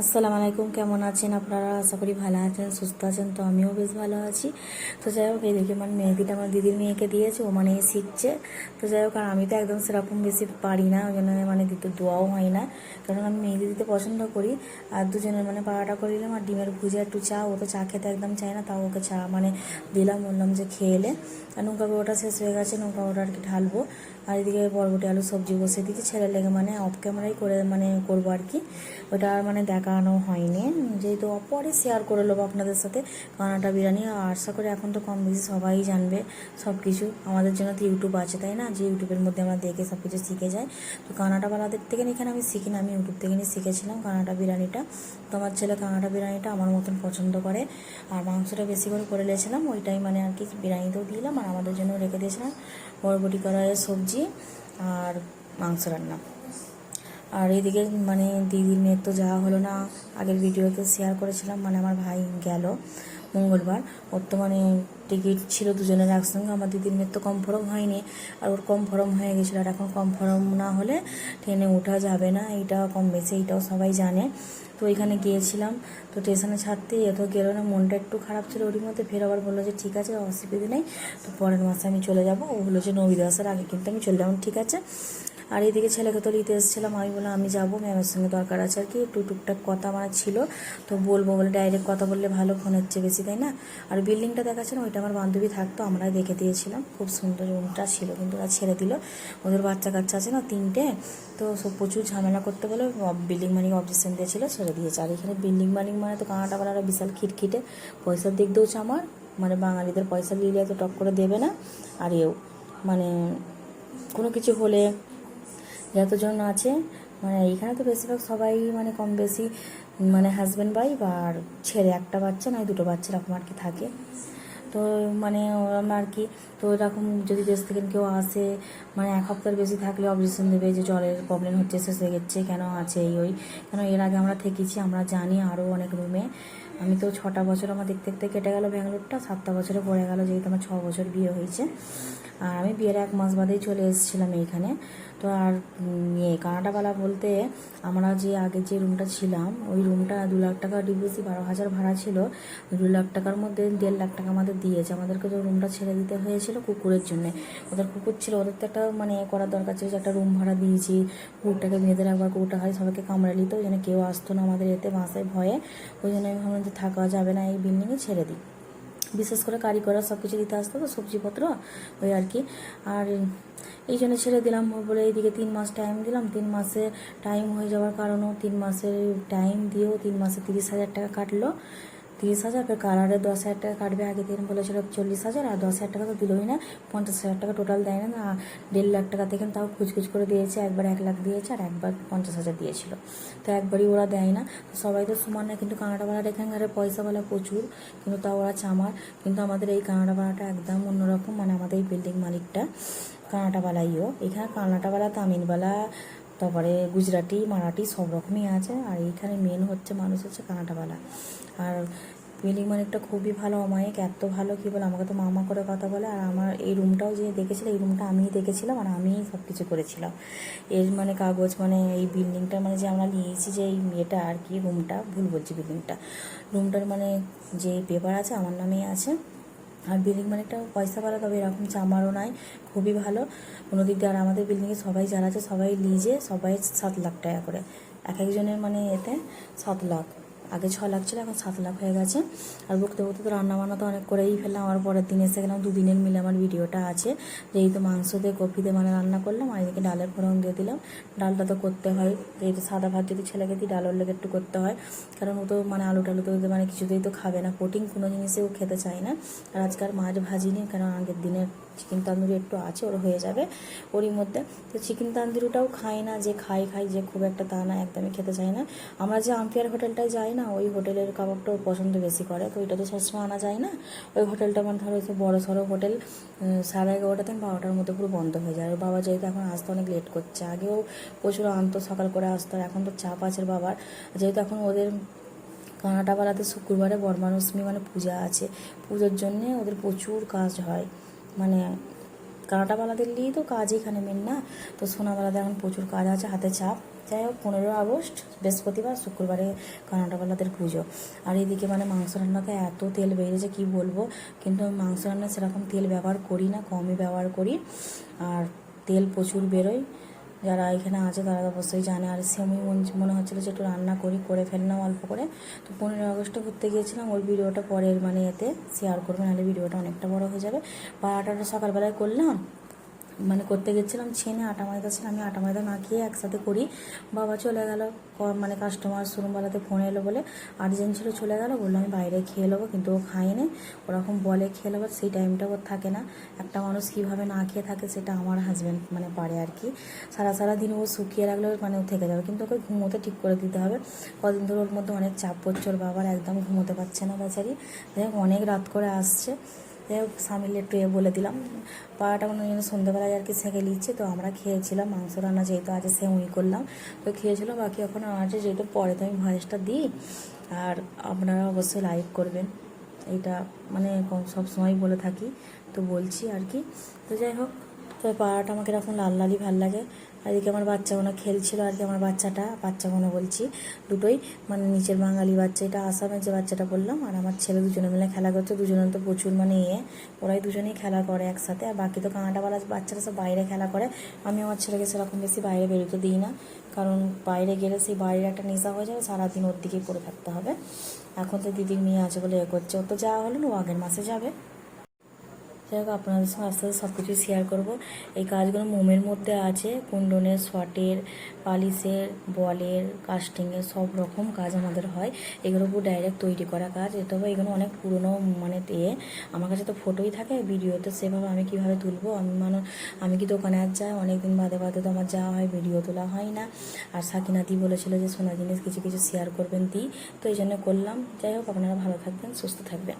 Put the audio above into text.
আসসালামু আলাইকুম, কেমন আছেন আপনারা? আশা করি ভালো আছেন, সুস্থ আছেন। তো আমিও বেশ ভালো আছি। তো যাই হোক, এদিকে মানে মেহেদিটা আমার দিদির মেয়েকে দিয়েছে, ও মানে শিখছে। তো যাই হোক, আর আমি তো একদম সেরকম বেশি পারি না, ওই জন্য মানে দিতে দোয়াও হয় না, কারণ আমি মেহেদি দিতে পছন্দ করি। আর দুজনের মানে পাড়াটা করে দিলাম, আর ডিমের ভুজে একটু চা, ও তো চা খেতে একদম চায় না, তাও ওকে চা মানে দিলাম, বললাম যে খেয়ে এলে। আর নৌকা ওটা শেষ হয়ে গেছে, নৌকা ওটা আর কি ঢালবো। আর এদিকে বরবটি আলু সবজি বসে দিয়েছি, ছেলের লেগে মানে অফ ক্যামেরাই করে মানে করবো আর কি। ওটা আর মানে দেখানো হয়নি, যেহেতু পরে শেয়ার করে নেবো আপনাদের সাথে কানাডা বিরিয়ানি। আর আশা করি এখন তো কম বেশি সবাই জানবে সব কিছু। আমাদের জন্য তো ইউটিউব আছে, তাই না, যে ইউটিউবের মধ্যে আমরা দেখে সব কিছু শিখে যাই। তো কানাডাওয়ালাদের থেকে এখানে আমি শিখি না, আমি ইউটিউব থেকে নিয়ে শিখেছিলাম কানাডা বিরিয়ানিটা। তো আমার ছেলে কানাডা বিরিয়ানিটা আমার মতন পছন্দ করে, আর মাংসটা বেশি করে নিয়েছিলাম ওইটাই মানে আর কি বিরিয়ানিতেও দিলাম, আর আমাদের জন্য রেখে দিয়েছিলাম বরবটি কড়াইয়ের সবজি আর মাংস রান্না। আর এইদিকে মানে দিদির মেয়ের তো যাওয়া হলো না, আগের ভিডিওতে শেয়ার করেছিলাম, মানে আমার ভাই গেল মঙ্গলবার। ওর তো মানে টিকিট ছিল দুজনের একসঙ্গে, আমার দিদির মেয়ের তো কনফার্ম হয়নি, আর ওর কনফার্ম হয়ে গেছিলো। আর এখন কনফার্ম না হলে ট্রেনে ওঠা যাবে না, এইটা কম বেশি এইটাও সবাই জানে। তো এখানে গিয়েছিলাম, তো স্টেশনে ছাড়তেই এত গেলো না, মনটা একটু খারাপ ছিল ওরই মধ্যে। ফের আবার বললো যে ঠিক আছে, অসুবিধে নেই, তো পরের মাসে আমি চলে যাব। ও হলো যে নবীদ আসার আগে কিন্তু আমি চলে যাবো, ঠিক আছে। আর এইদিকে ছেলেকে তো নিতে এসেছিলাম, আমি বললাম আমি যাবো, ম্যামের সঙ্গে দরকার আছে আর কি, একটু টুকটাক কথা আমার ছিল, তো বলবো বলে ডাইরেক্ট কথা বললে ভালো, ফোনের চেয়ে বেশি, তাই না। আর বিল্ডিংটা দেখাচ্ছে না, ওইটা আমার বান্ধবী থাকতো, আমরা দেখে দিয়েছিলাম, খুব সুন্দর রুমটা ছিল, কিন্তু ওরা ছেড়ে দিল। ওদের বাচ্চা কাচ্চা আছে না 3টে, তো সব প্রচুর ঝামেলা করতে বলে বিল্ডিং মালিক অবজেকশন দিয়েছিল, ছেড়ে দিয়েছে। আর এখানে বিল্ডিং মালিক মানে তো কানাডাওয়ালারা বিশাল খিটখিটে, পয়সার দিক দিয়েও আমার মানে বাঙালিদের পয়সা নিলে তো টপ করে দেবে না। আর এও মানে কোনো কিছু হলে যতজন আছে মানে এইখানে তো বেশিরভাগ সবাই মানে কম বেশি মানে হাজব্যান্ড ওয়াইফ আর ছেলে, একটা বাচ্চা নয় 2টো বাচ্চা এরকম আর কি থাকে। তো মানে ওরম আর কি। তো এরকম যদি দেশ থেকে কেউ আসে মানে 1 সপ্তাহের বেশি থাকলে অবজেকশন দেবে যে জলের প্রবলেম হচ্ছে, শেষ হয়ে যাচ্ছে, কেন আছে এই ওই। কেন এর আগে আমরা থেকেছি, আমরা জানি আরও অনেক রুমে। আমি তো 6টা বছর আমার দেখতে দেখতে কেটে গেল ব্যাঙ্গালোরটা, 7টা বছরে পড়ে গেল, যেহেতু আমার 6 বছর বিয়ে হয়েছে। আর আমি বিয়ের 1 মাস বাদেই চলে এসেছিলাম এইখানে। তো আর কানাডাওয়ালা বলতে আমরা যে আগে যে রুমটা ছিলাম, ওই রুমটা 2 লাখ টাকা ডিপোজিট, 12,000 ভাড়া ছিল। 2 লাখ টাকার মধ্যে 1.5 লাখ টাকা আমাদের দিয়েছে। আমাদেরকে তো রুমটা ছেড়ে দিতে হয়েছিল কুকুরের জন্য, ওদের কুকুর ছিল, ওদের তো একটা মানে করার দরকার ছিল যে একটা রুম ভাড়া দিয়েছি, কুকুরটাকে মেয়েদের একবার কুকুরটা হয় সবাইকে কামড়ে নিত, ওই জন্য কেউ আসতো না আমাদের এতে বাসায় ভয়ে। ওই জন্য আমি ভাবলাম যে থাকা যাবে না, এই বিল্ডিংয়ে ছেড়ে দিই। বিশেষ করে কারিগররা সব কিছু দিতে আসতো তো, সবজিপত্র ওই আর কি। আর এই জন্য ছেড়ে দিলাম বলে এইদিকে 3 মাস টাইম দিলাম। 3 মাসে টাইম হয়ে যাওয়ার কারণও 3 মাসের টাইম দিয়েও 3 মাসে 30,000 টাকা কাটলো। 30,000, ফের কালারের 10,000 টাকা কাটবে, আগে দিন বলেছিল 40,000, আর 10,000 টাকা তো দিলই না, 50,000 টাকা টোটাল দেয় না। 1.5 লাখ টাকা থেকে তাও খুচখুচ করে দিয়েছে, একবার 1 লাখ দিয়েছে আর একবার 50,000 দিয়েছিল। তো একবারই ওরা দেয় না, তো সবাই তো সমান না, কিন্তু কানাডাওয়ালার এখানকার পয়সাওয়ালা প্রচুর, কিন্তু তাও ওরা চামার। কিন্তু আমাদের এই কানাডাওয়ালাটা একদম অন্যরকম, মানে আমাদের এই বিল্ডিং মালিকটা কানাডাওয়ালাইও। এখানে কানাডাওয়ালা, তামিলওয়ালা, তারপরে গুজরাটি, মারাঠি সব রকমই আছে, আর এইখানে মেন হচ্ছে মানুষ হচ্ছে কানাডাওয়ালা। আর বিল্ডিং মালিকটা খুবই ভালো, অমায়িক, এত ভালো কি বলে, আমাকে তো মামা করে কথা বলে। আর আমার এই রুমটাও যে দেখেছিল, এই রুমটা আমিই দেখেছিলাম আর আমিই সব কিছু করেছিলাম। এর মানে কাগজ মানে এই বিল্ডিংটা মানে যে আমরা নিয়েছি যে এই এটা আর কি, রুমটা ভুল বলছি, রুমটার মানে যে পেপার আছে আমার নামেই আছে। আর বিল্ডিং মালিকটা পয়সাওয়ালা, তবে এরকম চামারও নাই, খুবই ভালো কোনো দিক দিয়ে। আর আমাদের বিল্ডিংয়ে সবাই যারা আছে সবাই লিজে, সবাই 7 লাখ টাকা করে এক একজনের, মানে এতে 7 লাখ, আগে 6 লাখ ছিল, এখন 7 লাখ হয়ে গেছে। আর বলতে বলতে তো রান্নাবান্না তো অনেক করেই ফেললাম। আমার পরের দিন এসে গেলাম, 2 দিনের মিলে আমার ভিডিওটা আছে, যেহেতু মাংস দিয়ে কপি দিয়ে মানে রান্না করলাম, আর এদিকে ডালের ফোড়ন দিয়ে দিলাম। ডালটা তো করতে হয়, যেহেতু সাদা ভাত যদি ছেলেকে দিই ডালের লেগে একটু করতে হয়, কারণ ও তো মানে আলু টালু তো মানে কিছুতেই তো খাবে না, প্রোটিন কোনো জিনিসে ও খেতে চায় না। আর আজকাল মাছ ভাজিনি, কারণ আগের দিনের চিকেন তান্দুরি একটু আছে, ওর হয়ে যাবে ওরই মধ্যে। তো চিকেন তান্দুরিটাও খায় না, যে খাই যে খুব একটা তা না, একদমই খেতে চায় না। আমরা যে আম্পিয়ার হোটেলটায় যাই না, ওই হোটেলের কাবাবটা ওর পছন্দ বেশি করে, তো ওইটা তো সবসময় আনা যায় না। ওই হোটেলটা মানে ধরো হচ্ছে বড়ো সড়ো হোটেল, 11:30 থেকে 12টার মধ্যে পুরো বন্ধ হয়ে যায়। ওর বাবা যেহেতু এখন আসতে অনেক লেট করছে, আগেও প্রচুর আনতো, সকাল করে আসতো, আর এখন তো চাপ আছে বাবার, যেহেতু এখন ওদের কানাডাওয়ালাদের শুক্রবারে বর্মানুষ্মী মানে পূজা আছে, পুজোর জন্যে ওদের প্রচুর কাজ হয়, মানে কানাডাওয়ালাদের নিয়েই তো কাজ এখানে মেন না। তো সোনাওয়ালাদের এখন প্রচুর কাজ আছে, হাতে চাপ, যাই হোক 15 আগস্ট বৃহস্পতিবার, শুক্রবারে কানাডাওয়ালাদের পুজো। আর এদিকে মানে মাংস রান্নাতে এত তেল বেরিয়েছে কি বলবো, কিন্তু আমি মাংস রান্নায় সেরকম তেল ব্যবহার করি না, কমই ব্যবহার করি, আর তেল প্রচুর বেরোয়। যারা এখানে আছে তারা অবশ্যই জানে। আর সেমই মনে হচ্ছিলো যে একটু রান্না করে ফেললাম অল্প করে। তো 15 আগস্টে ঘুরতে গিয়েছিলাম, ওই ভিডিওটা পরের মানে এতে শেয়ার করবো, নাহলে ভিডিওটা অনেকটা বড় হয়ে যাবে। পাড়াটা সকালবেলায় করলাম, মানে করতে গেছিলাম ছেনে আটা ময়দা ছিল, আমি আটা ময়দা মাখিয়ে একসাথে করি। বাবা চলে গেল, মানে কাস্টমার শোরুমওয়ালাতে ফোন এলো বলে আর্জেন্ট ছিল, চলে গেল, বললো আমি বাইরে খেয়ে নেবো, কিন্তু ও খায়নি। ওরকম বলে খেয়ে নেবো, সেই টাইমটা ওর থাকে না। একটা মানুষ কীভাবে না খেয়ে থাকে সেটা আমার হাজব্যান্ড মানে পারে আর কি। সারা দিন ও শুকিয়ে রাখলে মানে ও থেকে যাবে, কিন্তু ওকে ঘুমোতে ঠিক করে দিতে হবে। কদিন ধরে ওর মধ্যে অনেক চাপ পড়ছে, ওর বাবার একদম ঘুমোতে পারছে না বেচারি। যাই হোক অনেক রাত করে আসছে। যাই হোক স্বামীর একটু বলে দিলাম, পাড়াটা কোনো জন্য সন্ধ্যেবেলায় আর কি সেঁকে নিচ্ছে। তো আমরা খেয়েছিলাম, মাংস রান্না যেহেতু আছে সেমই করলাম, তো খেয়েছিলাম। বাকি এখন আছে, যেহেতু পরে তো আমি ভয়েসটা দিই। আর আপনারা অবশ্যই লাইক করবেন, এইটা মানে সব সময় বলে থাকি, তো বলছি আর কি। তো যাই হোক, তো পাড়াটা আমাকে এরকম লাল লালই ভাল লাগে। আর এদিকে আমার বাচ্চাগুলো খেলছিল আর কি, আমার বাচ্চাগুলো বলছি দুটোই, মানে নিচের বাঙালি বাচ্চা, এটা আসামের যে বাচ্চাটা বললাম, আর আমার ছেলে, দুজনে মিলে খেলা করছে। দুজনে তো প্রচুর মানে ওরাই দুজনেই খেলা করে একসাথে। আর বাকি তো কানাডাওয়ালা বাচ্চারা সব বাইরে খেলা করে। আমি আমার ছেলেকে সেরকম বেশি বাইরে বেরোতে দিই না, কারণ বাইরে গেলে সেই বাইরের একটা নেশা হয়ে যাবে, সারাদিন ওর দিকেই পড়ে থাকতে হবে। এখন তো দিদির মেয়ে আছে বলে করছে, ওর তো যাওয়া হলো না, ও আগের মাসে যাবে। যাই হোক আপনাদের সঙ্গে আস্তে আস্তে সব কিছুই শেয়ার করবো। এই কাজগুলো মোমের মধ্যে আছে, কুন্ডনের, শর্টের, পালিশের, বলের, কাস্টিংয়ের, সব রকম কাজ আমাদের হয়। এগুলো পুরো ডাইরেক্ট তৈরি করা কাজ। তবে এগুলো অনেক পুরনো মানে আমার কাছে তো ফটোই থাকে, ভিডিওতে সেভাবে আমি কীভাবে তুলবো। আমি কি দোকানে আর যাই, অনেক দিন বাদে তো আমার যাওয়া হয়, ভিডিও তোলা হয় না। আর সাকিনাদি বলেছিল যে সোনা জিনিস কিছু শেয়ার করবেন তো এই জন্য করলাম। যাই হোক আপনারা ভালো থাকবেন, সুস্থ থাকবেন।